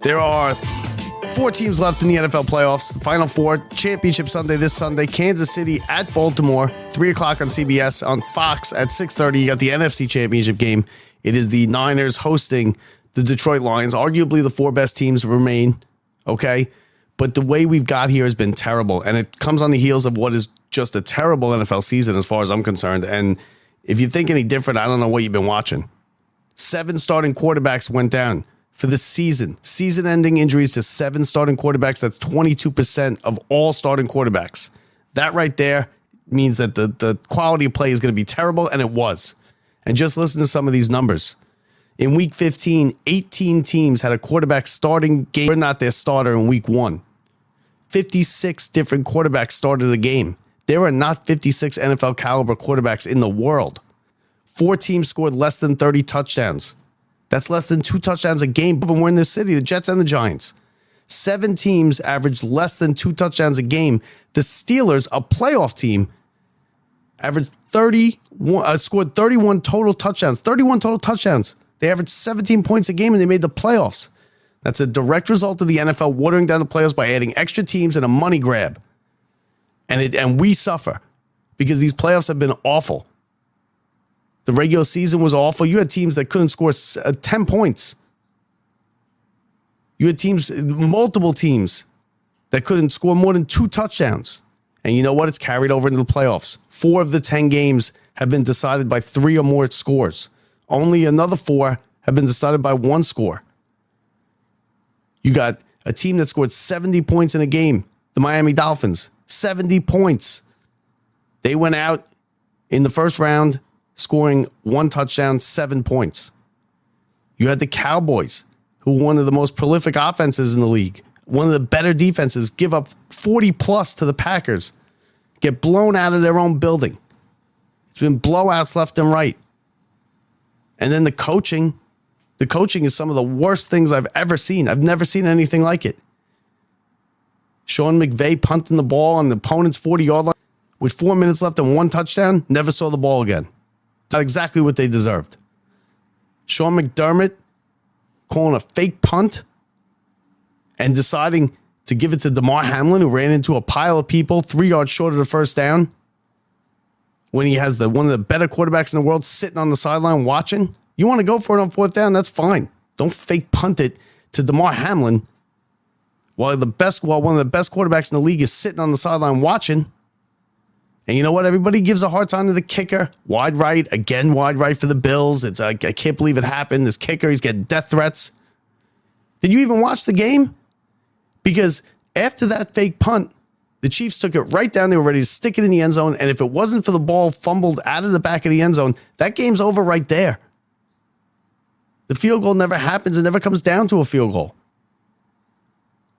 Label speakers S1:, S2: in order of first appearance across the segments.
S1: There are 4 teams left in the NFL playoffs. The Final Four, Championship Sunday this Sunday. Kansas City at Baltimore, 3 o'clock on CBS. On Fox at 6:30, you got the NFC Championship game. It is the Niners hosting the Detroit Lions. Arguably the 4 best teams remain, okay? But the way we've got here has been terrible, and it comes on the heels of what is just a terrible NFL season as far as I'm concerned. And if you think any different, I don't know what you've been watching. 7 starting quarterbacks went down for the season. Season-ending injuries to 7 starting quarterbacks. That's 22% of all starting quarterbacks. That right there means that the quality of play is going to be terrible, and it was. And just listen to some of these numbers. In Week 15, 18 teams had a quarterback starting game or not their starter in Week 1. 56 different quarterbacks started a game. There are not 56 NFL caliber quarterbacks in the world. 4 teams scored less than 30 touchdowns. That's less than 2 touchdowns a game. Both of them were in this city, the Jets and the Giants. 7 teams averaged less than 2 touchdowns a game. The Steelers, a playoff team, averaged scored 31 total touchdowns. 31 total touchdowns. They averaged 17 points a game, and they made the playoffs. That's a direct result of the NFL watering down the playoffs by adding extra teams and a money grab. And we suffer because these playoffs have been awful. The regular season was awful. You had teams that couldn't score 10 points. You had multiple teams that couldn't score more than 2 touchdowns. And you know what? It's carried over into the playoffs. 4 of the 10 games have been decided by 3 or more scores. Only another 4 have been decided by 1 score. You got a team that scored 70 points in a game, the Miami Dolphins. 70 points. They went out in the first round scoring 1 touchdown, 7 points. You had the Cowboys, who were one of the most prolific offenses in the league, one of the better defenses, give up 40 plus to the Packers, get blown out of their own building. It's been blowouts left and right. And then the coaching is some of the worst things I've ever seen. I've never seen anything like it. Sean McVay punting the ball on the opponent's 40-yard line with 4 minutes left and 1 touchdown, never saw the ball again. Not exactly what they deserved. Sean McDermott calling a fake punt and deciding to give it to Damar Hamlin, who ran into a pile of people 3 yards short of the first down, when he has one of the better quarterbacks in the world sitting on the sideline watching. You want to go for it on 4th down, that's fine. Don't fake punt it to Damar Hamlin while one of the best quarterbacks in the league is sitting on the sideline watching. And you know what? Everybody gives a hard time to the kicker. Wide right, again, wide right for the Bills. I can't believe it happened. This kicker, he's getting death threats. Did you even watch the game? Because after that fake punt, the Chiefs took it right down. They were ready to stick it in the end zone. And if it wasn't for the ball fumbled out of the back of the end zone, that game's over right there. The field goal never happens. It never comes down to a field goal.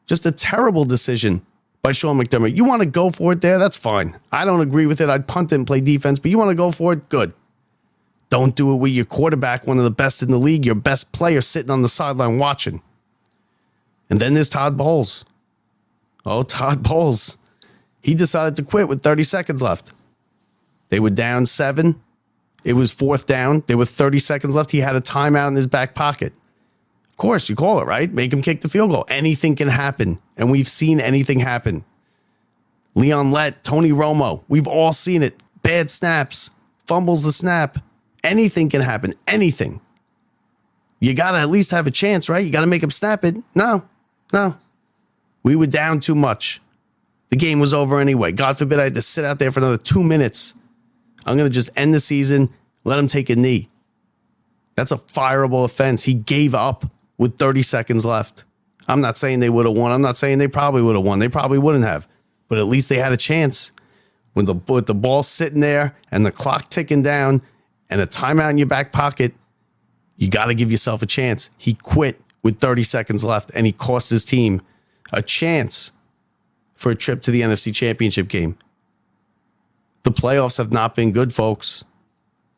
S1: Just a terrible decision by Sean McDermott. You want to go for it there? That's fine. I don't agree with it. I'd punt it and play defense, but you want to go for it? Good. Don't do it with your quarterback, one of the best in the league, your best player sitting on the sideline watching. And then there's Todd Bowles. Oh, Todd Bowles. He decided to quit with 30 seconds left. They were down 7. It was 4th down. There were 30 seconds left. He had a timeout in his back pocket. Of course, you call it, right? Make him kick the field goal. Anything can happen. And we've seen anything happen. Leon Lett, Tony Romo, we've all seen it. Bad snaps, fumbles the snap. Anything can happen. Anything. You got to at least have a chance, right? You got to make him snap it. No. We were down too much. The game was over anyway. God forbid I had to sit out there for another 2 minutes. I'm going to just end the season, let him take a knee. That's a fireable offense. He gave up with 30 seconds left. I'm not saying they would have won. I'm not saying they probably would have won. They probably wouldn't have. But at least they had a chance. With the ball sitting there and the clock ticking down and a timeout in your back pocket, you got to give yourself a chance. He quit with 30 seconds left, and he cost his team a chance for a trip to the NFC Championship game. The playoffs have not been good, folks.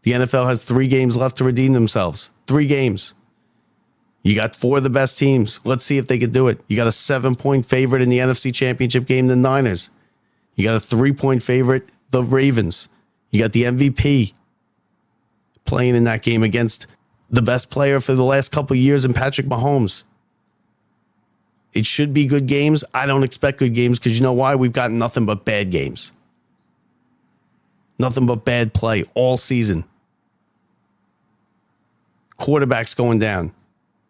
S1: The NFL has 3 games left to redeem themselves. 3 games. You got 4 of the best teams. Let's see if they can do it. You got a 7-point favorite in the NFC Championship game, the Niners. You got a 3-point favorite, the Ravens. You got the MVP playing in that game against the best player for the last couple of years in Patrick Mahomes. It should be good games. I don't expect good games because you know why? We've got nothing but bad games. Nothing but bad play all season. Quarterbacks going down.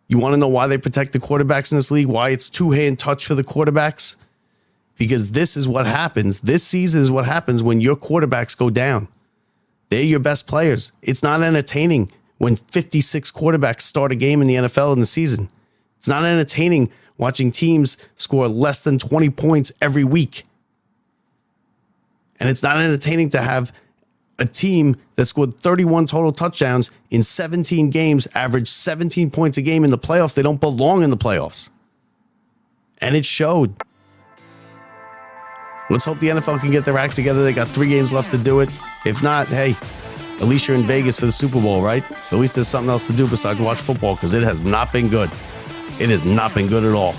S1: You want to know why they protect the quarterbacks in this league? Why it's two-hand touch for the quarterbacks? Because this is what happens. This season is what happens when your quarterbacks go down. They're your best players. It's not entertaining when 56 quarterbacks start a game in the NFL in the season. It's not entertaining watching teams score less than 20 points every week. And it's not entertaining to have a team that scored 31 total touchdowns in 17 games, average 17 points a game in the playoffs. They don't belong in the playoffs. And it showed. Let's hope the NFL can get their act together. They got 3 games left to do it. If not, hey, at least you're in Vegas for the Super Bowl, right? At least there's something else to do besides watch football because it has not been good. It has not been good at all.